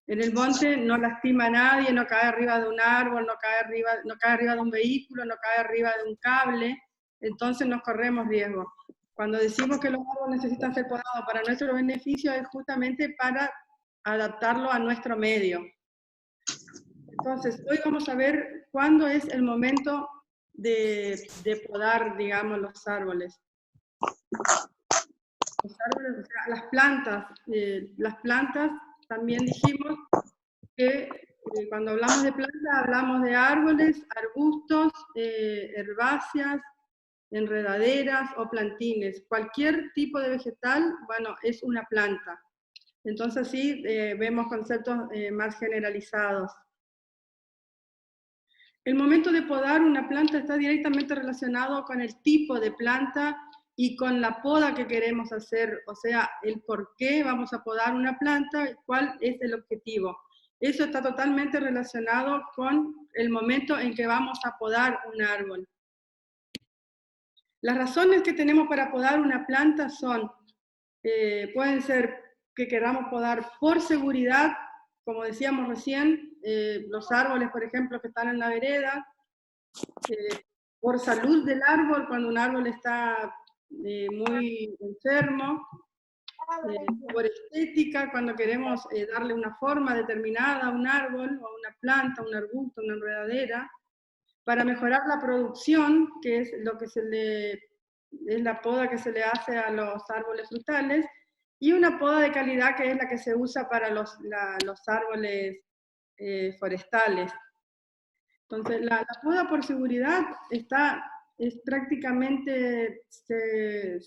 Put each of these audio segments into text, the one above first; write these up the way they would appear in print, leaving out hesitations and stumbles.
En el monte no lastima a nadie, no cae arriba de un árbol, no cae arriba de un vehículo, no cae arriba de un cable, entonces nos corremos riesgo. Cuando decimos que los árboles necesitan ser podados para nuestro beneficio, es justamente para adaptarlo a nuestro medio. Entonces, hoy vamos a ver cuándo es el momento de podar, digamos, los árboles. Los árboles, o sea, las plantas también dijimos que cuando hablamos de plantas hablamos de árboles, arbustos, herbáceas, enredaderas o plantines. Cualquier tipo de vegetal, bueno, es una planta. Entonces sí, vemos conceptos más generalizados. El momento de podar una planta está directamente relacionado con el tipo de planta y con la poda que queremos hacer, o sea, el por qué vamos a podar una planta, cuál es el objetivo. Eso está totalmente relacionado con el momento en que vamos a podar un árbol. Las razones que tenemos para podar una planta son, pueden ser que queramos podar por seguridad, como decíamos recién, los árboles, por ejemplo, que están en la vereda, por salud del árbol, cuando un árbol está muy enfermo, por estética, cuando queremos darle una forma determinada a un árbol, o a una planta, un arbusto, una enredadera, para mejorar la producción, que es lo que es la poda que se le hace a los árboles frutales, y una poda de calidad que es la que se usa para los árboles forestales. Entonces, la poda por seguridad es prácticamente, se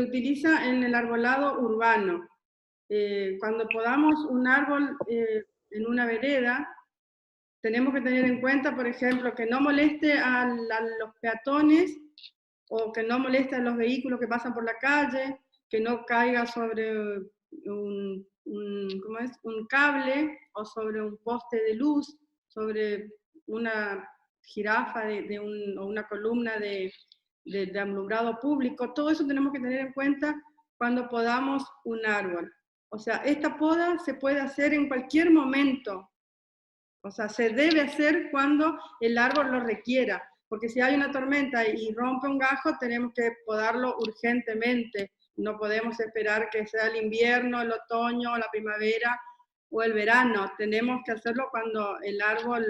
utiliza en el arbolado urbano. Cuando podamos un árbol en una vereda, tenemos que tener en cuenta, por ejemplo, que no moleste a los peatones o que no moleste a los vehículos que pasan por la calle, que no caiga sobre un cable o sobre un poste de luz, sobre una jirafa o una columna de alumbrado público. Todo eso tenemos que tener en cuenta cuando podamos un árbol. O sea, esta poda se puede hacer en cualquier momento. O sea, se debe hacer cuando el árbol lo requiera, porque si hay una tormenta y rompe un gajo, tenemos que podarlo urgentemente. No podemos esperar que sea el invierno, el otoño, la primavera o el verano. Tenemos que hacerlo cuando el árbol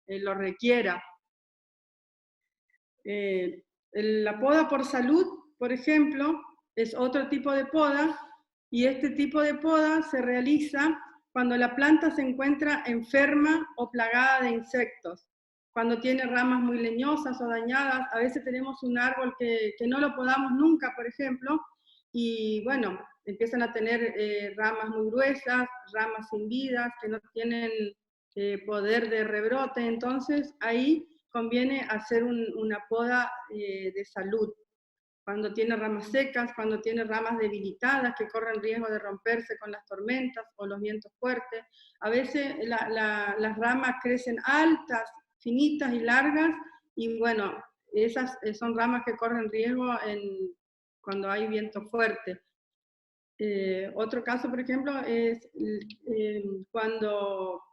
lo requiera. La poda por salud, por ejemplo, es otro tipo de poda, y este tipo de poda se realiza cuando la planta se encuentra enferma o plagada de insectos, cuando tiene ramas muy leñosas o dañadas. A veces tenemos un árbol que no lo podamos nunca, por ejemplo, y bueno, empiezan a tener ramas muy gruesas, ramas sin vidas, que no tienen poder de rebrote. Entonces ahí conviene hacer una poda de salud. Cuando tiene ramas secas, cuando tiene ramas debilitadas que corren riesgo de romperse con las tormentas o los vientos fuertes. A veces las ramas crecen altas, finitas y largas, y bueno, esas son ramas que corren riesgo cuando hay viento fuerte. Otro caso, por ejemplo, es cuando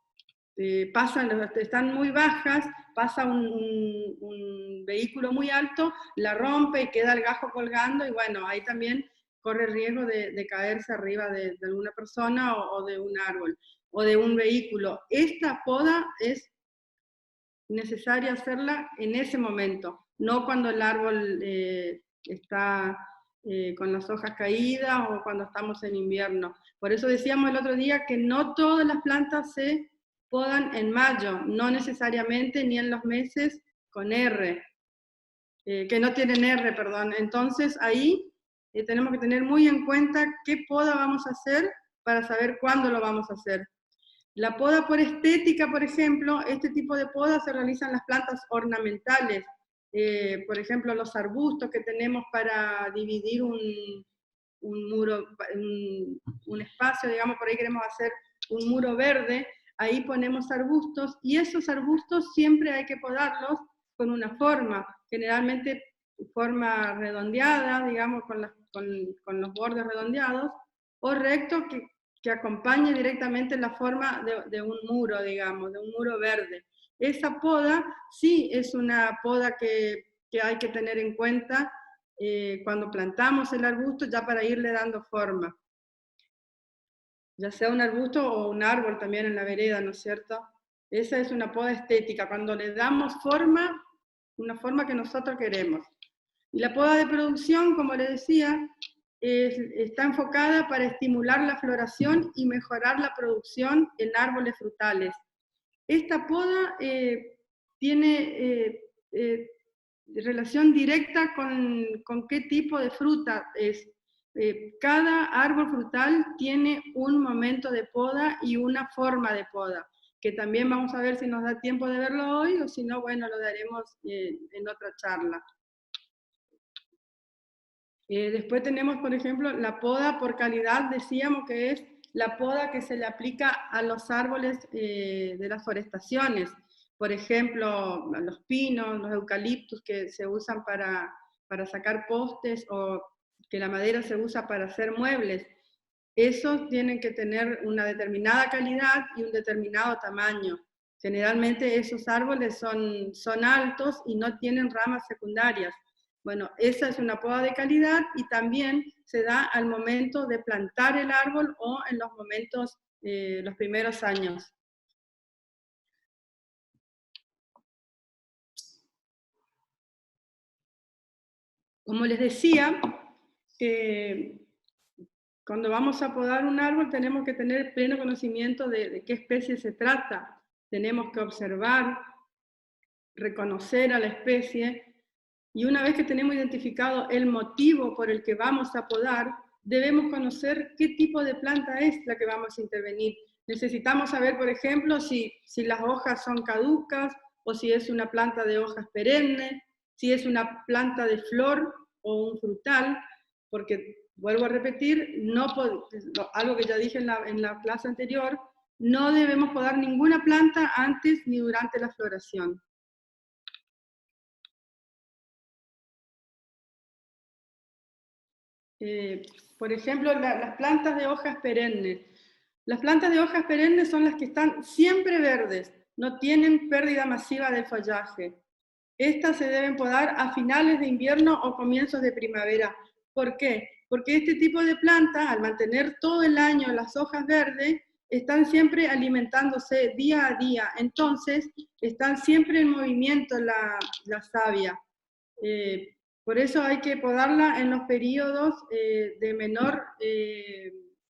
están muy bajas, pasa un vehículo muy alto, la rompe y queda el gajo colgando, y bueno, ahí también corre riesgo de caerse arriba de alguna persona o de un árbol o de un vehículo. Esta poda es necesaria hacerla en ese momento, no cuando el árbol está con las hojas caídas o cuando estamos en invierno. Por eso decíamos el otro día que no todas las plantas se podan en mayo, no necesariamente ni en los meses con R, que no tienen R, perdón. Entonces ahí tenemos que tener muy en cuenta qué poda vamos a hacer para saber cuándo lo vamos a hacer. La poda por estética, por ejemplo, este tipo de poda se realiza en las plantas ornamentales. Por ejemplo, los arbustos que tenemos para dividir un muro, un espacio, digamos, por ahí queremos hacer un muro verde, ahí ponemos arbustos, y esos arbustos siempre hay que podarlos con una forma, generalmente forma redondeada, digamos, con los bordes redondeados, o recto, que acompañe directamente la forma de un muro, digamos, de un muro verde. Esa poda sí es una poda que hay que tener en cuenta cuando plantamos el arbusto, ya para irle dando forma. Ya sea un arbusto o un árbol también en la vereda, ¿no es cierto? Esa es una poda estética, cuando le damos forma, una forma que nosotros queremos. Y la poda de producción, como les decía, está enfocada para estimular la floración y mejorar la producción en árboles frutales. Esta poda tiene relación directa con qué tipo de fruta es. Cada árbol frutal tiene un momento de poda y una forma de poda, que también vamos a ver si nos da tiempo de verlo hoy, o si no, bueno, lo daremos en otra charla. Después tenemos, por ejemplo, la poda por calidad, decíamos que es la poda que se le aplica a los árboles de las forestaciones. Por ejemplo, los pinos, los eucaliptus que se usan para sacar postes, o que la madera se usa para hacer muebles. Esos tienen que tener una determinada calidad y un determinado tamaño. Generalmente esos árboles son altos y no tienen ramas secundarias. Bueno, esa es una poda de calidad y también se da al momento de plantar el árbol o en los momentos, los primeros años. Como les decía, cuando vamos a podar un árbol tenemos que tener pleno conocimiento de qué especie se trata. Tenemos que observar, reconocer a la especie, y una vez que tenemos identificado el motivo por el que vamos a podar, debemos conocer qué tipo de planta es la que vamos a intervenir. Necesitamos saber, por ejemplo, si las hojas son caducas, o si es una planta de hojas perennes, si es una planta de flor o un frutal, porque, vuelvo a repetir, algo que ya dije en la clase anterior, no debemos podar ninguna planta antes ni durante la floración. Por ejemplo, las plantas de hojas perennes. Las plantas de hojas perennes son las que están siempre verdes, no tienen pérdida masiva de follaje. Estas se deben podar a finales de invierno o comienzos de primavera. ¿Por qué? Porque este tipo de planta, al mantener todo el año las hojas verdes, están siempre alimentándose día a día. Entonces, están siempre en movimiento la savia. Por eso hay que podarla en los periodos de menor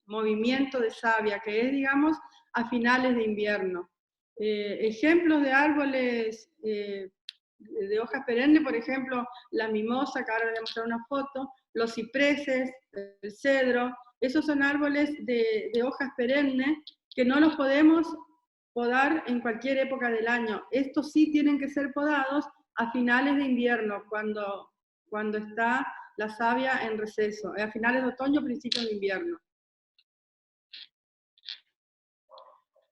movimiento de savia, que es, digamos, a finales de invierno. Ejemplos de árboles de hojas perennes, por ejemplo, la mimosa, que ahora les voy a mostrar una foto, los cipreses, el cedro, esos son árboles de hojas perennes que no los podemos podar en cualquier época del año. Estos sí tienen que ser podados a finales de invierno, cuando está la savia en receso, a finales de otoño, principios de invierno.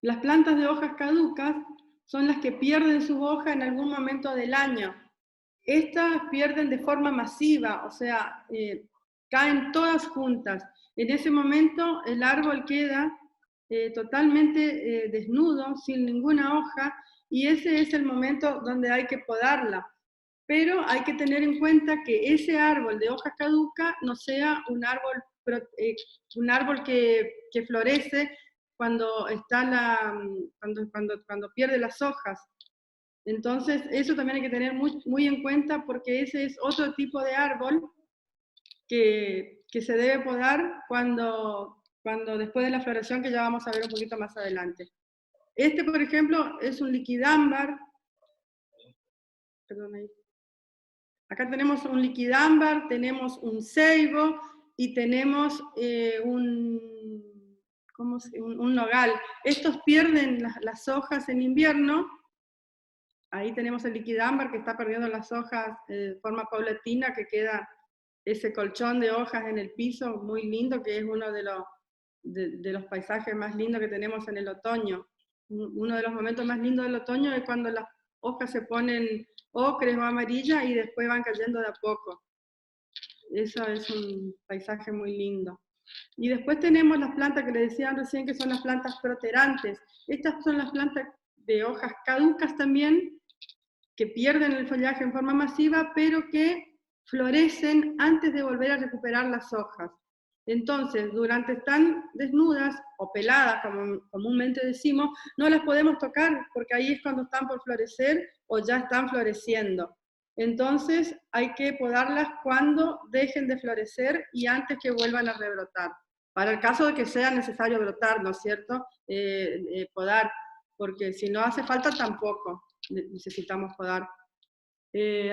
Las plantas de hojas caducas son las que pierden sus hojas en algún momento del año. Estas pierden de forma masiva, o sea, caen todas juntas. En ese momento el árbol queda totalmente desnudo, sin ninguna hoja, y ese es el momento donde hay que podarla. Pero hay que tener en cuenta que ese árbol de hojas caducas no sea un árbol que florece cuando pierde las hojas. Entonces, eso también hay que tener muy en cuenta, porque ese es otro tipo de árbol que se debe podar cuando después de la floración, que ya vamos a ver un poquito más adelante. Este, por ejemplo, es un liquidámbar. Perdón, ahí. Acá tenemos un liquidámbar, tenemos un ceibo y tenemos un nogal. Estos pierden las hojas en invierno. Ahí tenemos el liquidámbar que está perdiendo las hojas de forma paulatina, que queda ese colchón de hojas en el piso, muy lindo, que es uno de los paisajes más lindos que tenemos en el otoño. Uno de los momentos más lindos del otoño es cuando las hojas se ponen ocres o amarillas y después van cayendo de a poco. Eso es un paisaje muy lindo. Y después tenemos las plantas que les decía recién, que son las plantas proterantes. Estas son las plantas de hojas caducas también, que pierden el follaje en forma masiva, pero que florecen antes de volver a recuperar las hojas. Entonces, durante están desnudas o peladas, como comúnmente decimos, no las podemos tocar, porque ahí es cuando están por florecer o ya están floreciendo. Entonces, hay que podarlas cuando dejen de florecer y antes que vuelvan a rebrotar. Para el caso de que sea necesario brotar, ¿no es cierto? Podar, porque si no hace falta tampoco necesitamos podar.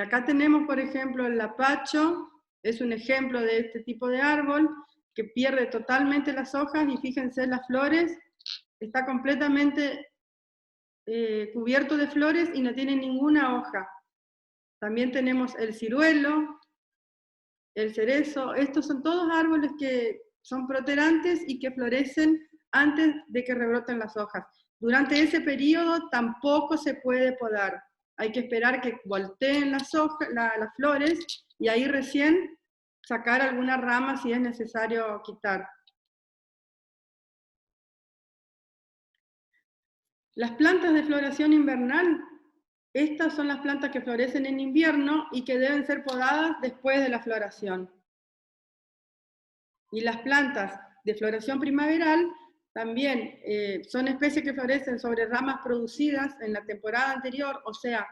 Acá tenemos, por ejemplo, el lapacho, es un ejemplo de este tipo de árbol, que pierde totalmente las hojas y fíjense las flores, está completamente cubierto de flores y no tiene ninguna hoja. También tenemos el ciruelo, el cerezo, estos son todos árboles que son proterantes y que florecen antes de que rebroten las hojas. Durante ese periodo tampoco se puede podar. Hay que esperar que volteen las hojas, las flores, y ahí recién sacar alguna rama si es necesario quitar. Las plantas de floración invernal, estas son las plantas que florecen en invierno y que deben ser podadas después de la floración. Y las plantas de floración primaveral también son especies que florecen sobre ramas producidas en la temporada anterior, o sea,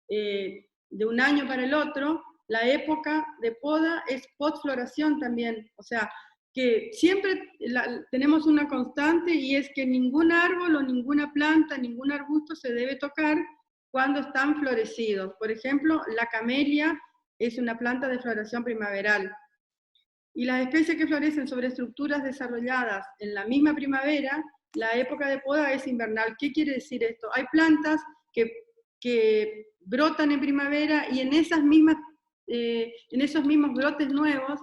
de un año para el otro. La época de poda es postfloración también, o sea, que siempre tenemos una constante y es que ningún árbol o ninguna planta, ningún arbusto se debe tocar cuando están florecidos. Por ejemplo, la camelia es una planta de floración primaveral. Y las especies que florecen sobre estructuras desarrolladas en la misma primavera, la época de poda es invernal. ¿Qué quiere decir esto? Hay plantas que brotan en primavera y en esos mismos brotes nuevos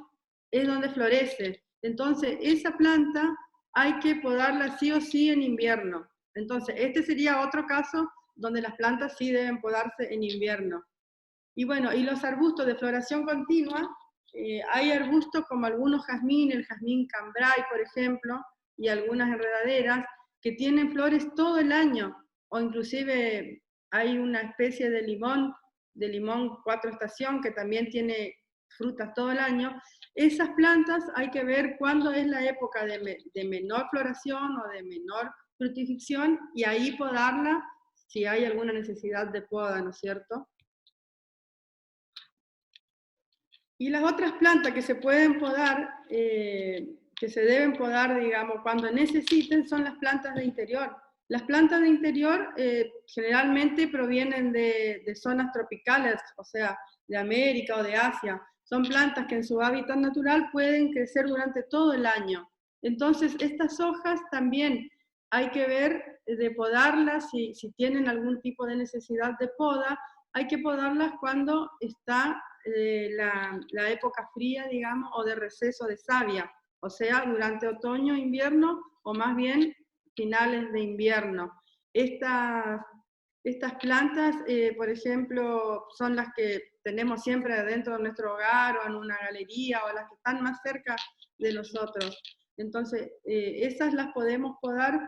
es donde florece. Entonces, esa planta hay que podarla sí o sí en invierno. Entonces, este sería otro caso donde las plantas sí deben podarse en invierno. Y bueno, y los arbustos de floración continua, hay arbustos como algunos jazmín, el jazmín cambray, por ejemplo, y algunas enredaderas, que tienen flores todo el año, o inclusive hay una especie de limón 4 estación, que también tiene frutas todo el año. Esas plantas hay que ver cuándo es la época de menor floración o de menor fructificación, y ahí podarla si hay alguna necesidad de poda, ¿no es cierto? Y las otras plantas que se pueden podar, que se deben podar, digamos, cuando necesiten, son las plantas de interior. Las plantas de interior generalmente provienen de zonas tropicales, o sea, de América o de Asia. Son plantas que en su hábitat natural pueden crecer durante todo el año. Entonces, estas hojas también hay que ver de podarlas, si tienen algún tipo de necesidad de poda, hay que podarlas cuando está la época fría, digamos, o de receso de savia, o sea, durante otoño, invierno, o más bien finales de invierno. Estas plantas, por ejemplo, son las que tenemos siempre dentro de nuestro hogar o en una galería, o las que están más cerca de nosotros. Entonces, esas las podemos podar.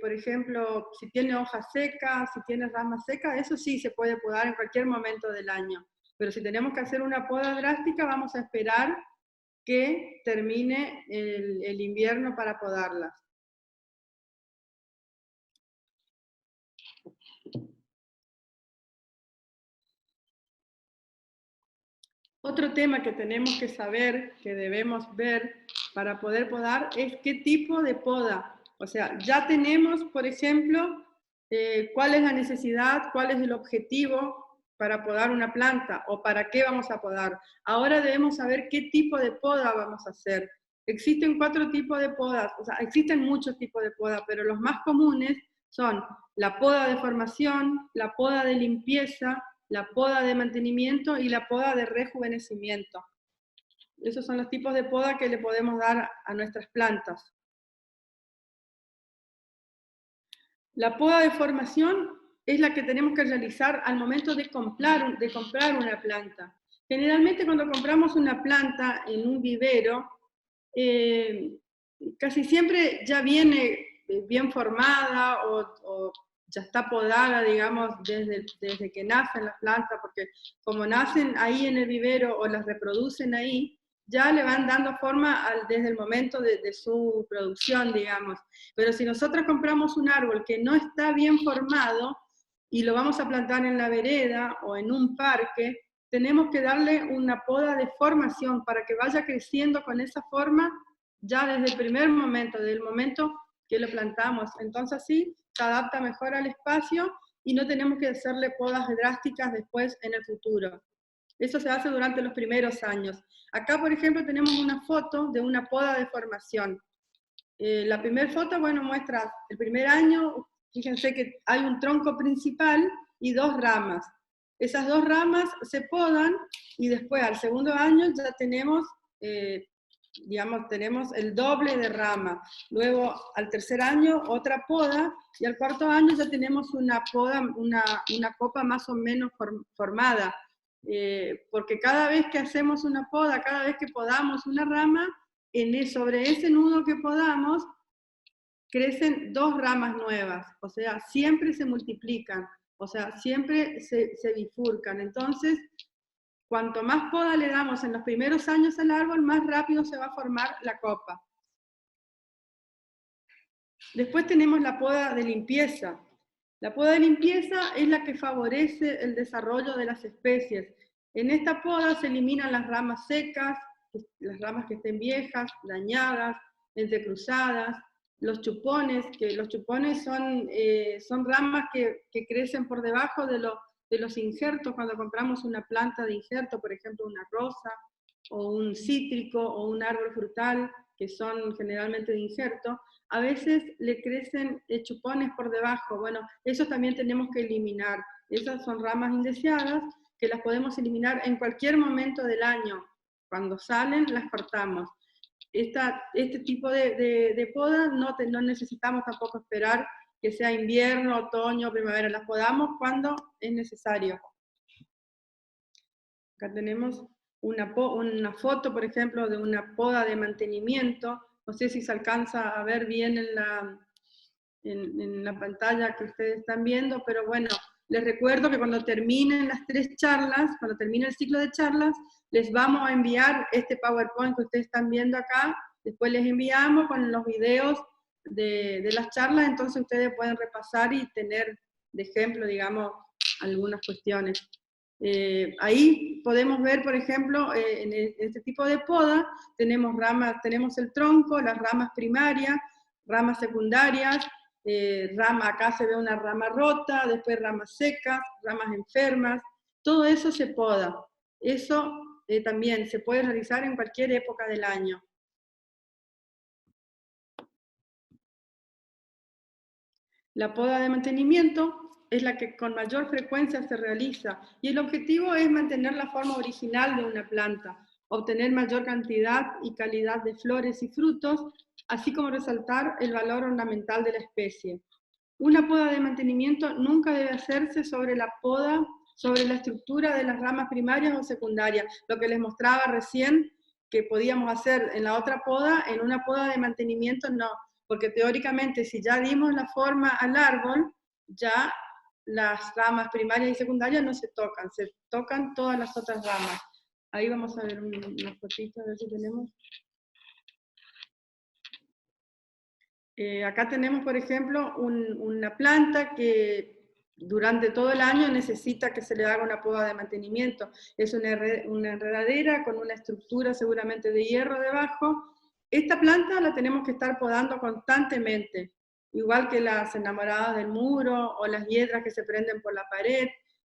Por ejemplo, si tiene hojas secas, si tiene ramas secas, eso sí se puede podar en cualquier momento del año. Pero si tenemos que hacer una poda drástica, vamos a esperar que termine el invierno para podarlas. Otro tema que tenemos que saber, que debemos ver para poder podar, es qué tipo de poda. O sea, ya tenemos, por ejemplo, cuál es la necesidad, cuál es el objetivo para podar una planta o para qué vamos a podar. Ahora debemos saber qué tipo de poda vamos a hacer. Existen 4 tipos de podas, o sea, existen muchos tipos de poda, pero los más comunes son la poda de formación, la poda de limpieza, la poda de mantenimiento y la poda de rejuvenecimiento. Esos son los tipos de poda que le podemos dar a nuestras plantas. La poda de formación es la que tenemos que realizar al momento de comprar una planta. Generalmente cuando compramos una planta en un vivero, casi siempre ya viene bien formada o ya está podada, digamos, desde que nacen las plantas, porque como nacen ahí en el vivero o las reproducen ahí, ya le van dando forma desde el momento de su producción, digamos. Pero si nosotros compramos un árbol que no está bien formado y lo vamos a plantar en la vereda o en un parque, tenemos que darle una poda de formación para que vaya creciendo con esa forma ya desde el primer momento, desde el momento que lo plantamos. Entonces así se adapta mejor al espacio y no tenemos que hacerle podas drásticas después en el futuro. Eso se hace durante los primeros años. Acá, por ejemplo, tenemos una foto de una poda de formación. La primera foto, bueno, muestra el primer año, fíjense que hay un tronco principal y dos ramas. Esas dos ramas se podan y después al segundo año ya tenemos, digamos, tenemos el doble de rama. Luego al tercer año otra poda y al cuarto año ya tenemos una poda, una copa más o menos formada. Porque cada vez que hacemos una poda, cada vez que podamos una rama, sobre ese nudo que podamos, crecen dos ramas nuevas, o sea, siempre se multiplican, o sea, siempre se bifurcan. Entonces, cuanto más poda le damos en los primeros años al árbol, más rápido se va a formar la copa. Después tenemos la poda de limpieza. La poda de limpieza es la que favorece el desarrollo de las especies. En esta poda se eliminan las ramas secas, las ramas que estén viejas, dañadas, entrecruzadas, los chupones, que los chupones son ramas que crecen por debajo de los injertos. Cuando compramos una planta de injerto, por ejemplo una rosa, o un cítrico, o un árbol frutal, que son generalmente de injerto, a veces le crecen chupones por debajo. Bueno, eso también tenemos que eliminar. Esas son ramas indeseadas que las podemos eliminar en cualquier momento del año. Cuando salen, las cortamos. Este tipo de poda no necesitamos tampoco esperar que sea invierno, otoño, primavera. Las podamos cuando es necesario. Acá tenemos una foto, por ejemplo, de una poda de mantenimiento. No sé si se alcanza a ver bien en la pantalla que ustedes están viendo, pero bueno, les recuerdo que cuando terminen las 3 charlas, cuando termine el ciclo de charlas, les vamos a enviar este PowerPoint que ustedes están viendo acá, después les enviamos con los videos de las charlas, entonces ustedes pueden repasar y tener de ejemplo, digamos, algunas cuestiones. Ahí podemos ver, por ejemplo, en este tipo de poda, tenemos ramas, tenemos el tronco, las ramas primarias, ramas secundarias, acá se ve una rama rota, después ramas secas, ramas enfermas, todo eso se poda. Eso también se puede realizar en cualquier época del año. La poda de mantenimiento es la que con mayor frecuencia se realiza y el objetivo es mantener la forma original de una planta, obtener mayor cantidad y calidad de flores y frutos, así como resaltar el valor ornamental de la especie. Una poda de mantenimiento nunca debe hacerse sobre la estructura de las ramas primarias o secundarias, lo que les mostraba recién que podíamos hacer en la otra poda, en una poda de mantenimiento no, porque teóricamente si ya dimos la forma al árbol, ya las ramas primarias y secundarias no se tocan todas las otras ramas. Ahí vamos a ver una fotito, a ver si tenemos. Acá tenemos, por ejemplo, una planta que durante todo el año necesita que se le haga una poda de mantenimiento. Es una enredadera con una estructura seguramente de hierro debajo. Esta planta la tenemos que estar podando constantemente, igual que las enamoradas del muro o las hiedras que se prenden por la pared,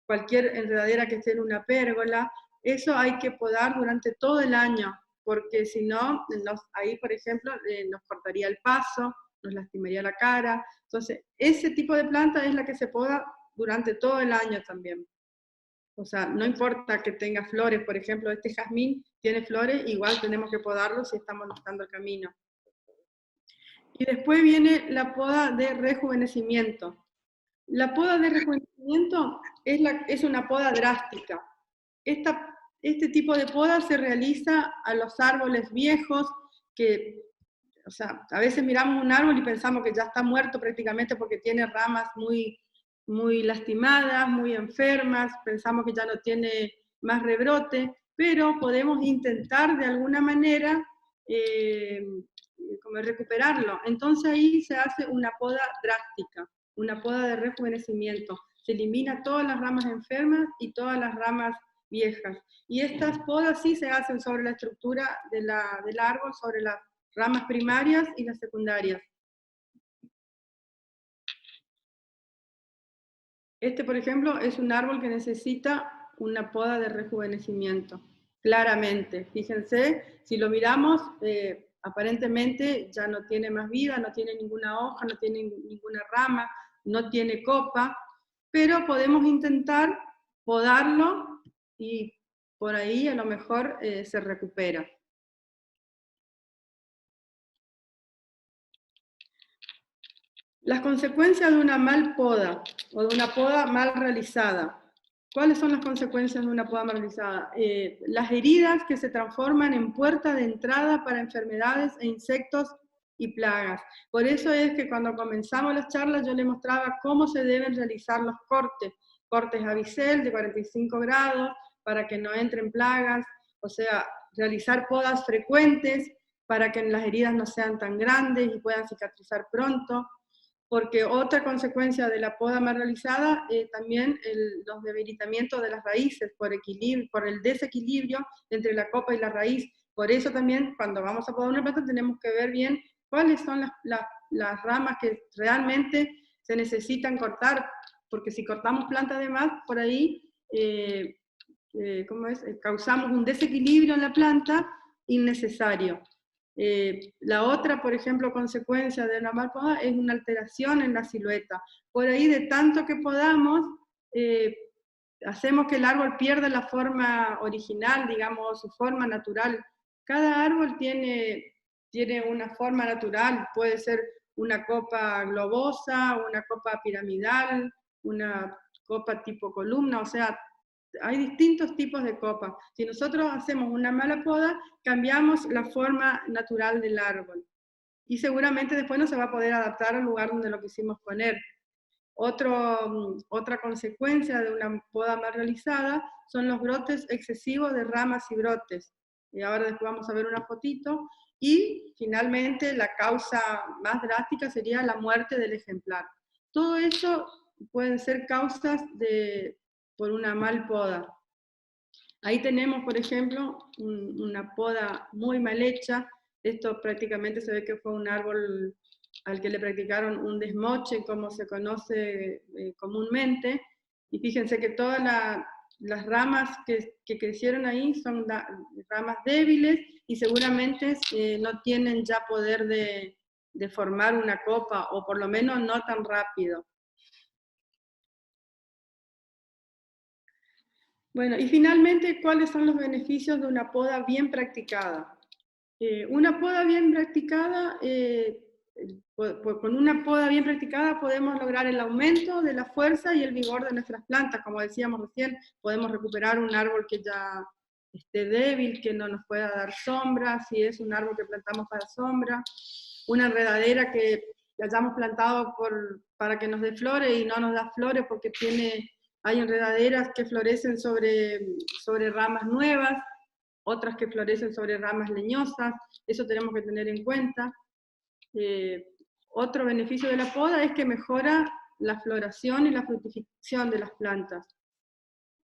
cualquier enredadera que esté en una pérgola. Eso hay que podar durante todo el año, porque si no, ahí, por ejemplo, nos cortaría el paso, nos lastimaría la cara. Entonces, ese tipo de planta es la que se poda durante todo el año también. O sea, no importa que tenga flores, por ejemplo, este jazmín tiene flores, igual tenemos que podarlo si estamos mostrando el camino. Y después viene la poda de rejuvenecimiento. La poda de rejuvenecimiento es una poda drástica. Este tipo de poda se realiza a los árboles viejos que, o sea, a veces miramos un árbol y pensamos que ya está muerto prácticamente porque tiene ramas muy, muy lastimadas, muy enfermas, pensamos que ya no tiene más rebrote, pero podemos intentar de alguna manera como recuperarlo. Entonces ahí se hace una poda drástica, una poda de rejuvenecimiento. Se elimina todas las ramas enfermas y todas las ramas viejas. Y estas podas sí se hacen sobre la estructura del árbol, sobre las ramas primarias y las secundarias. Este, por ejemplo, es un árbol que necesita una poda de rejuvenecimiento, claramente. Fíjense, si lo miramos, aparentemente ya no tiene más vida, no tiene ninguna hoja, no tiene ninguna rama, no tiene copa, pero podemos intentar podarlo y por ahí a lo mejor se recupera. Las consecuencias de una mal poda o de una poda mal realizada. ¿Cuáles son las consecuencias de una poda mal realizada? Las heridas que se transforman en puerta de entrada para enfermedades e insectos y plagas. Por eso es que cuando comenzamos las charlas yo les mostraba cómo se deben realizar los cortes. Cortes a bisel de 45 grados para que no entren plagas, o sea, realizar podas frecuentes para que las heridas no sean tan grandes y puedan cicatrizar pronto. Porque otra consecuencia de la poda mal realizada es también los debilitamientos de las raíces por el desequilibrio entre la copa y la raíz. Por eso también cuando vamos a podar una planta tenemos que ver bien cuáles son las ramas que realmente se necesitan cortar, porque si cortamos plantas de más, por ahí causamos un desequilibrio en la planta innecesario. La otra, por ejemplo, consecuencia de la mal poda es una alteración en la silueta. Por ahí, de tanto que podamos, hacemos que el árbol pierda la forma original, digamos, su forma natural. Cada árbol tiene una forma natural, puede ser una copa globosa, una copa piramidal, una copa tipo columna, o sea, hay distintos tipos de copas. Si nosotros hacemos una mala poda, cambiamos la forma natural del árbol. Y seguramente después no se va a poder adaptar al lugar donde lo quisimos poner. Otra consecuencia de una poda mal realizada son los brotes excesivos de ramas y brotes. Y ahora después vamos a ver una fotito. Y finalmente la causa más drástica sería la muerte del ejemplar. Todo eso pueden ser causas por una mal poda. Ahí tenemos, por ejemplo, una poda muy mal hecha. Esto prácticamente se ve que fue un árbol al que le practicaron un desmoche, como se conoce comúnmente. Y fíjense que todas las ramas que crecieron ahí son ramas débiles y seguramente no tienen ya poder de formar una copa, o por lo menos no tan rápido. Bueno, y finalmente, ¿cuáles son los beneficios de una poda bien practicada? Una poda bien practicada, con una poda bien practicada podemos lograr el aumento de la fuerza y el vigor de nuestras plantas. Como decíamos recién, podemos recuperar un árbol que ya esté débil, que no nos pueda dar sombra, si es un árbol que plantamos para sombra, una enredadera que hayamos plantado para que nos dé flores y no nos da flores porque hay enredaderas que florecen sobre ramas nuevas, otras que florecen sobre ramas leñosas, eso tenemos que tener en cuenta. Otro beneficio de la poda es que mejora la floración y la fructificación de las plantas,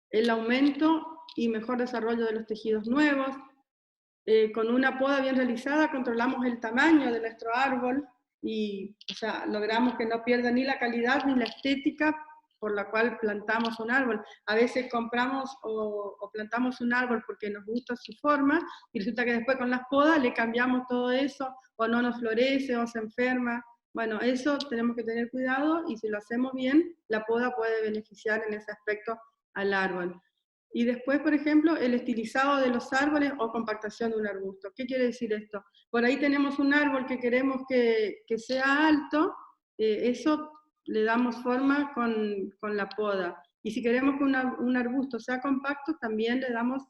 el aumento y mejor desarrollo de los tejidos nuevos. Con una poda bien realizada controlamos el tamaño de nuestro árbol y, o sea, logramos que no pierda ni la calidad ni la estética por la cual plantamos un árbol. A veces compramos o plantamos un árbol porque nos gusta su forma y resulta que después con las podas le cambiamos todo eso, o no nos florece o se enferma. Bueno, eso tenemos que tener cuidado y si lo hacemos bien, la poda puede beneficiar en ese aspecto al árbol. Y después, por ejemplo, el estilizado de los árboles o compactación de un arbusto. ¿Qué quiere decir esto? Por ahí tenemos un árbol que queremos que sea alto, eso le damos forma con la poda. Y si queremos que un arbusto sea compacto, también le damos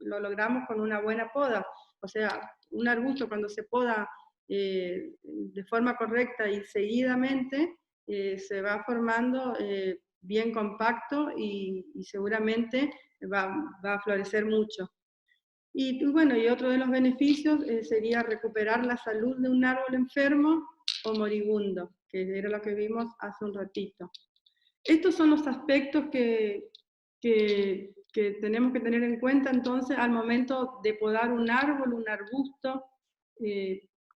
lo logramos con una buena poda. O sea, un arbusto cuando se poda de forma correcta y seguidamente, se va formando bien compacto y seguramente va a florecer mucho. Y bueno, y otro de los beneficios sería recuperar la salud de un árbol enfermo o moribundo, que era lo que vimos hace un ratito. Estos son los aspectos que tenemos que tener en cuenta entonces al momento de podar un árbol, un arbusto,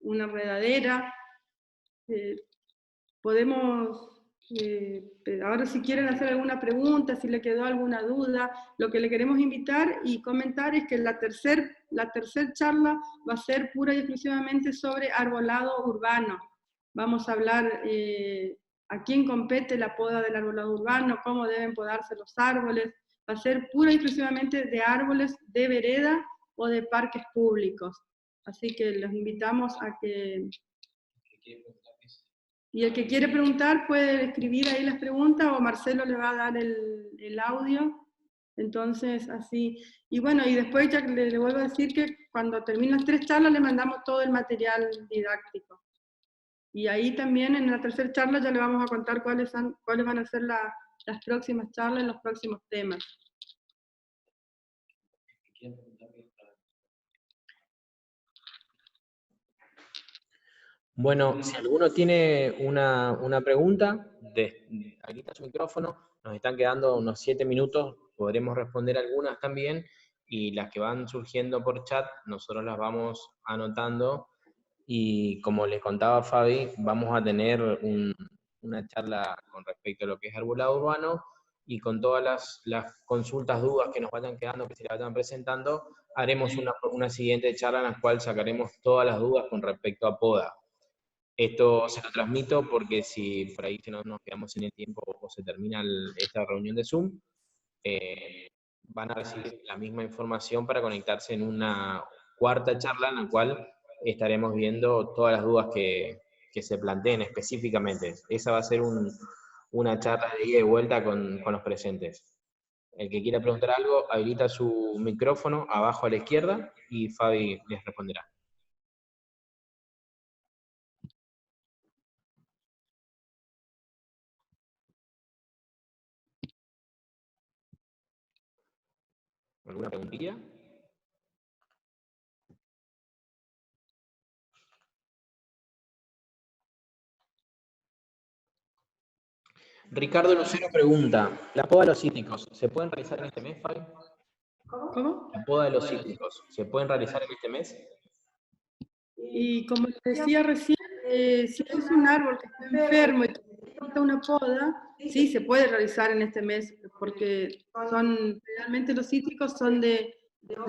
una enredadera. Podemos, ahora si quieren hacer alguna pregunta, si le quedó alguna duda, lo que le queremos invitar y comentar es que la tercer charla va a ser pura y exclusivamente sobre arbolado urbano. Vamos a hablar a quién compete la poda del arbolado urbano, cómo deben podarse los árboles. Va a ser pura y exclusivamente de árboles de vereda o de parques públicos. Así que los invitamos a que... Y el que quiere preguntar puede escribir ahí las preguntas o Marcelo le va a dar el audio. Entonces, así. Y bueno, y después ya le vuelvo a decir que cuando terminen las 3 charlas le mandamos todo el material didáctico. Y ahí también en la tercera charla ya le vamos a contar cuáles van a ser las próximas charlas, los próximos temas. Bueno, si alguno tiene una pregunta, habilita su micrófono, nos están quedando unos 7 minutos, podremos responder algunas también, y las que van surgiendo por chat, nosotros las vamos anotando, y como les contaba Fabi, vamos a tener una charla con respecto a lo que es arbolado urbano, y con todas las consultas, dudas que nos vayan quedando, que se le vayan presentando, haremos una siguiente charla en la cual sacaremos todas las dudas con respecto a poda. Esto se lo transmito porque si por ahí que no nos quedamos sin el tiempo o se termina esta reunión de Zoom, van a recibir la misma información para conectarse en una cuarta charla en la cual estaremos viendo todas las dudas que se planteen específicamente. Esa va a ser una charla de ida y vuelta con los presentes. El que quiera preguntar algo, habilita su micrófono abajo a la izquierda y Fabi les responderá. ¿Alguna preguntilla? Ricardo Lucero pregunta, ¿la poda de los cítricos se pueden realizar en este mes, Fabi? ¿Cómo? ¿La poda de los cítricos se pueden realizar en este mes? Y como les decía recién, si es un árbol que está enfermo y necesita una poda, sí se puede realizar en este mes, porque realmente los cítricos son de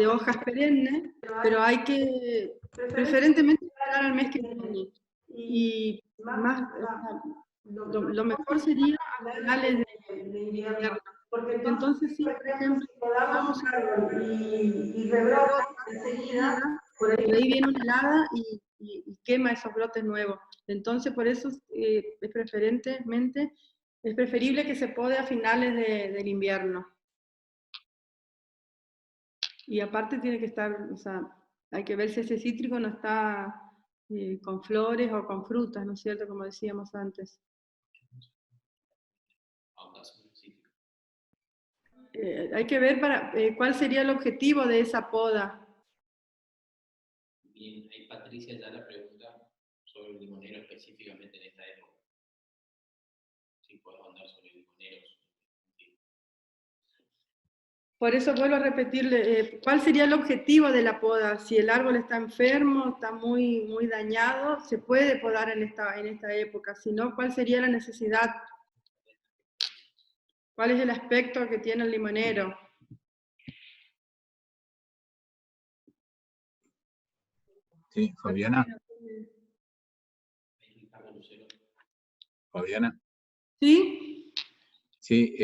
hojas perennes, pero hay que preferentemente esperar al mes que viene. Y más, lo mejor sería a finales de invierno, porque entonces sí, por ejemplo, si podamos y rebrota enseguida, por ahí viene una helada y quema esos brotes nuevos. Entonces, por eso es preferible que se pode a finales del invierno. Y aparte tiene que estar, o sea, hay que ver si ese cítrico no está con flores o con frutas, ¿no es cierto? Como decíamos antes. Hay que ver cuál sería el objetivo de esa poda. Bien, ahí Patricia ya la pregunta sobre el limonero específicamente en esta época. Si puedo andar sobre limoneros. Por eso vuelvo a repetirle, ¿cuál sería el objetivo de la poda? Si el árbol está enfermo, está muy, muy dañado, se puede podar en esta época. Si no, ¿cuál sería la necesidad? ¿Cuál es el aspecto que tiene el limonero? Sí, Fabiana. Fabiana. ¿Sí? Sí,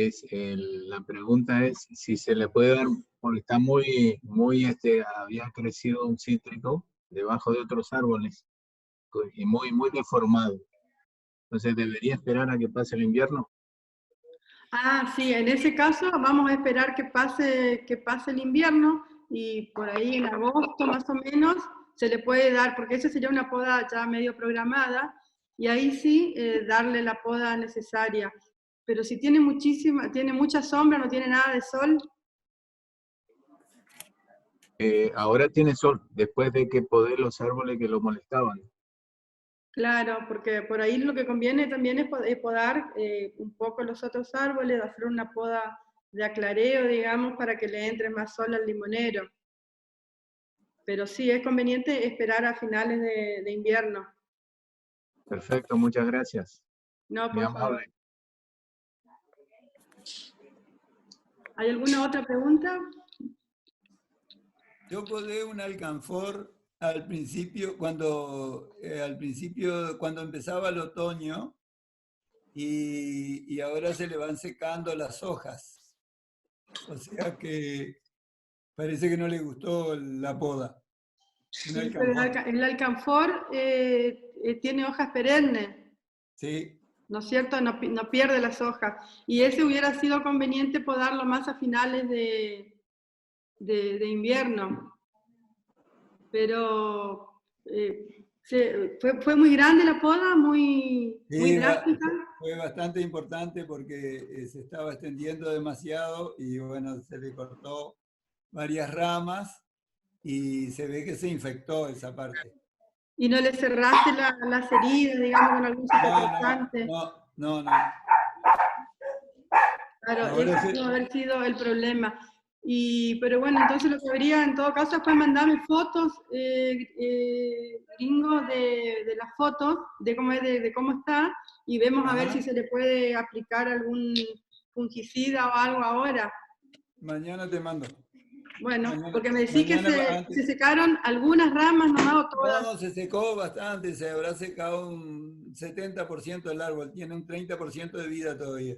la pregunta es si se le puede dar, porque está había crecido un cítrico debajo de otros árboles y muy, muy deformado. Entonces, ¿debería esperar a que pase el invierno? Ah, sí, en ese caso vamos a esperar que pase el invierno y por ahí en agosto más o menos se le puede dar, porque esa sería una poda ya medio programada, y ahí sí darle la poda necesaria. Pero si tiene mucha sombra, no tiene nada de sol. Ahora tiene sol, después de que podé los árboles que lo molestaban. Claro, porque por ahí lo que conviene también es podar un poco los otros árboles, hacer una poda de aclareo, digamos, para que le entre más sol al limonero. Pero sí, es conveniente esperar a finales de invierno. Perfecto, muchas gracias. No, Muy por favor. amable. ¿Hay alguna otra pregunta? Yo podé un alcanfor al principio, cuando empezaba el otoño, y ahora se le van secando las hojas. O sea que parece que no le gustó la poda. Sí, pero el alcanfor tiene hojas perennes. Sí. ¿No es cierto? No pierde las hojas. Y ese hubiera sido conveniente podarlo más a finales de invierno. Pero fue muy grande la poda, muy drástica. Fue bastante importante porque se estaba extendiendo demasiado y bueno, se le cortó varias ramas y se ve que se infectó esa parte. ¿Y no le cerraste las heridas, digamos, con algún cicatrizante? No. Claro, ese pudo haber sido el problema. Pero bueno, entonces lo que habría en todo caso es pues mandarme fotos, gringo, de las fotos, de cómo está, y vemos a ver si se le puede aplicar algún fungicida o algo ahora. Mañana te mando. Bueno, porque me decís que se secaron algunas ramas, no todas. No, se secó bastante, se habrá secado un 70% del árbol, tiene un 30% de vida todavía.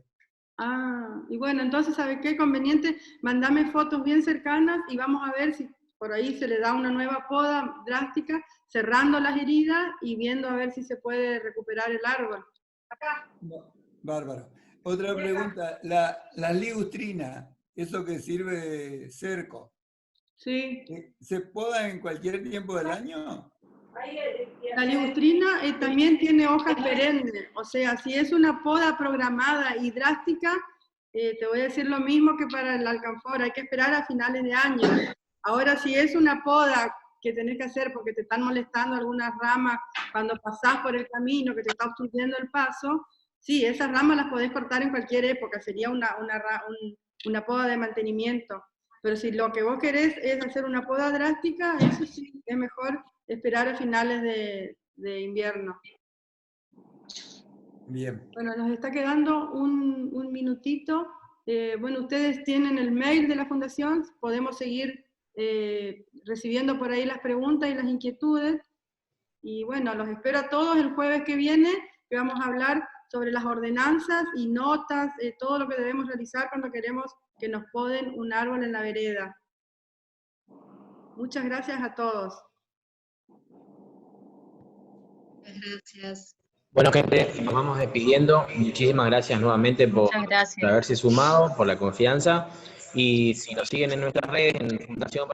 Ah, y bueno, entonces, ¿sabe qué? Conveniente, mandame fotos bien cercanas y vamos a ver si por ahí se le da una nueva poda drástica, cerrando las heridas y viendo a ver si se puede recuperar el árbol. Acá. Bárbaro. Otra pregunta, la ligustrina, eso que sirve de cerco. Sí. ¿Se poda en cualquier tiempo del año? La ligustrina también tiene hojas perennes, o sea, si es una poda programada y drástica, te voy a decir lo mismo que para el alcanfor, hay que esperar a finales de año. Ahora, si es una poda que tenés que hacer porque te están molestando algunas ramas cuando pasás por el camino, que te está obstruyendo el paso, sí, esas ramas las podés cortar en cualquier época, sería una poda de mantenimiento. Pero si lo que vos querés es hacer una poda drástica, eso sí, es mejor esperar a finales de invierno. Bien. Bueno, nos está quedando un minutito. Bueno, ustedes tienen el mail de la Fundación, podemos seguir recibiendo por ahí las preguntas y las inquietudes. Y bueno, los espero a todos el jueves que viene, que vamos a hablar sobre las ordenanzas y notas, todo lo que debemos realizar cuando queremos que nos poden un árbol en la vereda. Muchas gracias a todos. Muchas gracias. Bueno, gente, nos vamos despidiendo. Muchísimas gracias nuevamente por haberse sumado, por la confianza. Y si nos siguen en nuestras redes, en Fundación